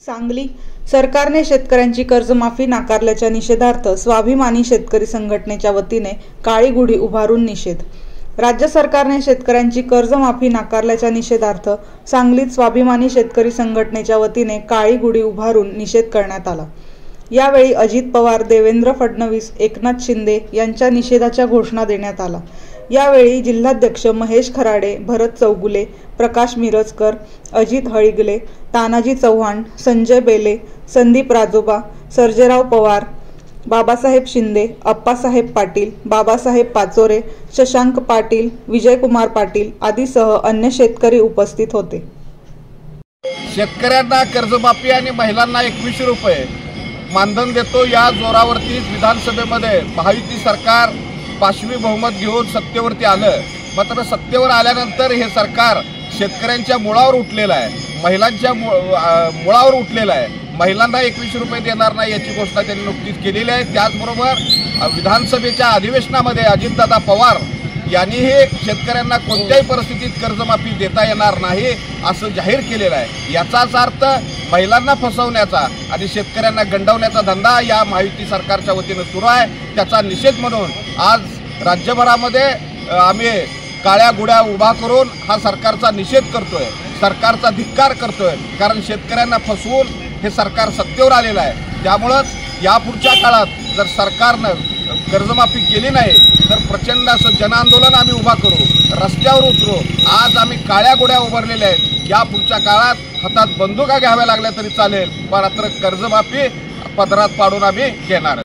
सांगली सरकारने शेतकऱ्यांची कर्जमाफी नाकारल्याच्या निषेधार्थ स्वाभिमानी शेतकरी संघटनेच्या वतीने काळी गुढी उभारून निषेध। राज्य सरकारने शेतकऱ्यांची कर्जमाफी नाकारल्याच्या निषेधार्थ सांगलीत स्वाभिमानी शेतकरी संघटनेच्या वतीने काळी गुढी उभारून निषेध करण्यात आला। यावेळी अजित पवार, देवेंद्र फडणवीस, एकनाथ शिंदे यांच्या निषेधाच्या घोषणा देण्यात आला। यावेळी जिल्हाध्यक्ष महेश खराडे, भरत चौगुले, प्रकाश मिरजकर, अजित हळिगले, तानाजी चव्हाण, संजय बेले, संदीप राजोबा, सर्जेराव पवार, बाबासाहेब शिंदे, अप्पासाहेब पाटील, बाबासाहेब पाचोरे, शशांक पाटील, विजयकुमार पाटील आदीसह अन्य शेतकरी उपस्थित होते। शेतकऱ्यांना कर्जमाफी आणि महिलांना 2100 रुपये मानधन देतो या जोरावरती विधानसभेमध्ये महायुती सरकार 5वी बहुमत घेऊन सत्तेवरती आलं। मात्र सत्तेवर आल्यानंतर हे सरकार शेतकऱ्यांच्या मुळावर उठलेलं आहे, महिलांच्या मुळावर उठलेलं आहे। महिलांना 2100 रुपये देणार नाही याची घोषणा त्यांनी नुकतीच केलेली आहे। त्याचबरोबर विधानसभेच्या अधिवेशनामध्ये अजितदादा पवार यांनीही शेतकऱ्यांना कोणत्याही परिस्थितीत कर्जमाफी देता येणार नाही असं जाहीर केलेलं आहे। याचाच अर्थ महिलांना फसवण्याचा आणि शेतकऱ्यांना गंडवण्याचा धंदा या महायुती सरकारच्या वतीने सुरू आहे। त्याचा निषेध म्हणून आज राज्यभरामध्ये आम्ही काळ्या गुढ्या उभा करून हा सरकारचा निषेध करतोय, सरकारचा धिक्कार करतोय। कारण शेतकऱ्यांना फसवून हे सरकार सत्तेवर आलेलं आहे। त्यामुळेच यापुढच्या काळात जर सरकारनं कर्जमाफी केली नाही तर प्रचंड असं जनआंदोलन आम्ही उभा करू, रस्त्यावर उतरू। आज आम्ही काळ्या गुढ्या उभारलेल्या आहेत। या पुढच्या काळात हातात बंदुका घ्याव्या लागल्या तरी चालेल, मात्र कर्जमाफी पदरात पाडून आम्ही घेणार।